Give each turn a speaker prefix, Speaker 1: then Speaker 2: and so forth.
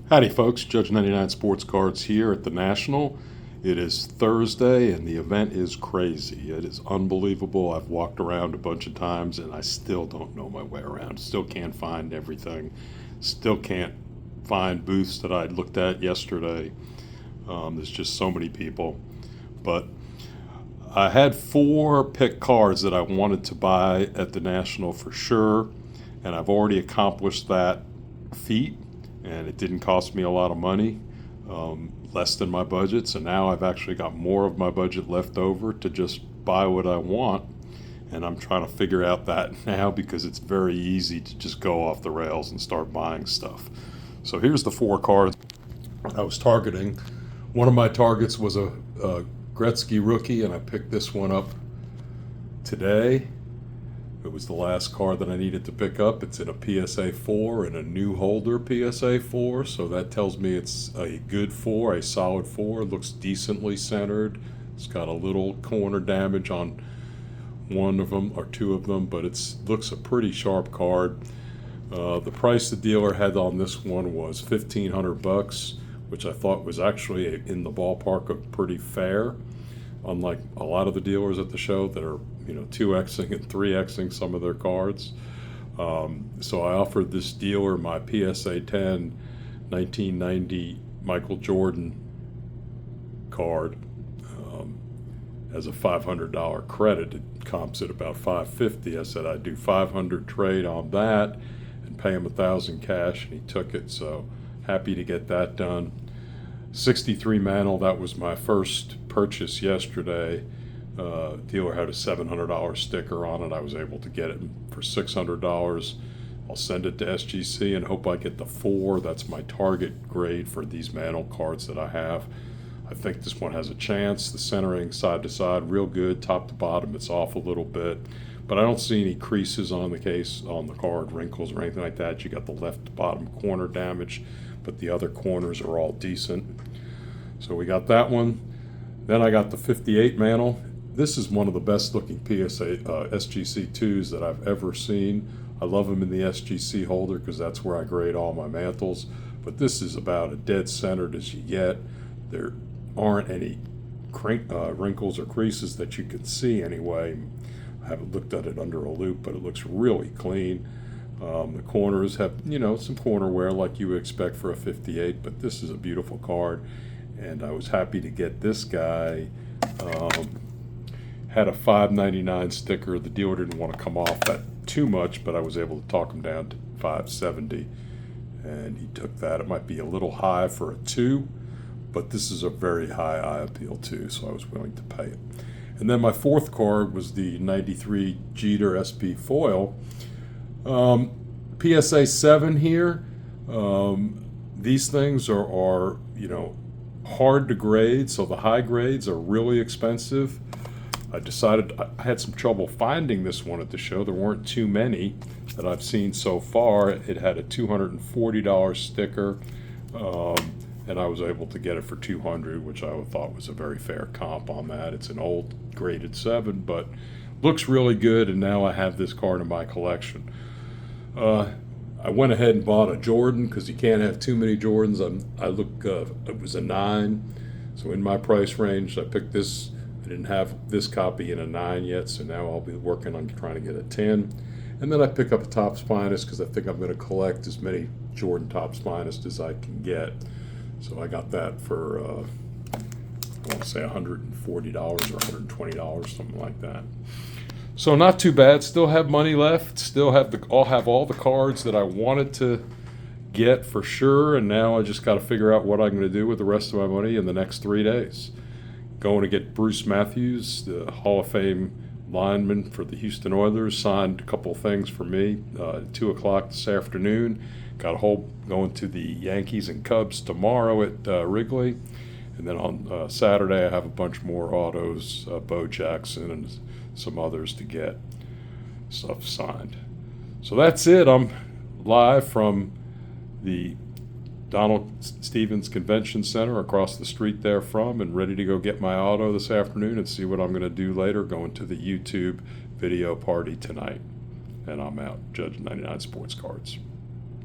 Speaker 1: Howdy folks, Judge 99 Sports Cards here at the National. It is Thursday and the event is crazy. It is unbelievable. I've walked around a bunch of times and I still don't know my way around. Still can't find everything. Still can't find booths that I looked at yesterday. There's just so many people. But I had 4 pick cards that I wanted to buy at the National for sure, and I've already accomplished that feat. And it didn't cost me a lot of money, less than my budget. So now I've actually got more of my budget left over to just buy what I want. And I'm trying to figure out that now because it's very easy to just go off the rails and start buying stuff. So here's the 4 cards I was targeting. One of my targets was a Gretzky rookie, and I picked this one up today. It was the last card that I needed to pick up. It's in a PSA 4 and a new holder PSA 4, so that tells me it's a good 4, a solid 4. It looks decently centered. It's got a little corner damage on one of them or 2 of them, but it looks a pretty sharp card. The price the dealer had on this one was $1,500, which I thought was actually in the ballpark of pretty fair, unlike a lot of the dealers at the show that are 2xing and 3xing some of their cards. So I offered this dealer my PSA 10 1990 Michael Jordan card as a $500 credit. It comps at about $550. I said I'd do $500 trade on that and pay him $1,000 cash, and he took it. So happy to get that done. 63 Mantle, that was my first purchase yesterday. Dealer had a $700 sticker on it. I was able to get it for $600. I'll send it to SGC and hope I get the 4. That's my target grade for these Mantle cards that I have. I think this one has a chance. The centering side to side, real good. Top to bottom, it's off a little bit, but I don't see any creases on the case, on the card, wrinkles or anything like that. You got the left bottom corner damage, but the other corners are all decent. So we got that one. Then I got the 58 Mantle. This is one of the best looking PSA SGC 2s that I've ever seen. I love them in the SGC holder because that's where I grade all my mantles. But this is about as dead centered as you get. There aren't any wrinkles or creases that you can see anyway. I haven't looked at it under a loupe, but it looks really clean. The corners have, some corner wear like you would expect for a 58, but this is a beautiful card. And I was happy to get this guy. Had a $5.99 sticker. The dealer didn't want to come off that too much, but I was able to talk him down to $5.70, and he took that. It might be a little high for a 2, but this is a very high eye appeal too, so I was willing to pay it. And then my 4th card was the 93 Jeter SP foil. PSA 7 here. These things are hard to grade, so the high grades are really expensive. I decided I had some trouble finding this one at the show. There weren't too many that I've seen so far. It had a $240 sticker, and I was able to get it for $200, which I thought was a very fair comp on that. It's an old graded 7, but looks really good, and now I have this card in my collection. I went ahead and bought a Jordan because you can't have too many Jordans. It was a 9, so in my price range, I picked this. I didn't have this copy in a 9 yet, so now I'll be working on trying to get a 10. And then I pick up a Topps Finest because I think I'm going to collect as many Jordan Topps Finest as I can get. So I got that for, I want to say $140 or $120, something like that. So not too bad. Still have money left. Still have all the cards that I wanted to get for sure. And now I just got to figure out what I'm going to do with the rest of my money in the next 3 days. Going to get Bruce Matthews, the Hall of Fame lineman for the Houston Oilers, signed a couple of things for me at 2 o'clock this afternoon. Got a whole going to the Yankees and Cubs tomorrow at Wrigley. And then on Saturday I have a bunch more autos, Bo Jackson and some others to get stuff signed. So that's it. I'm live from the Donald Stevens Convention Center across the street there from, and ready to go get my auto this afternoon and see what I'm going to do later, going to the YouTube video party tonight. And I'm out. Judge 99 Sports Cards.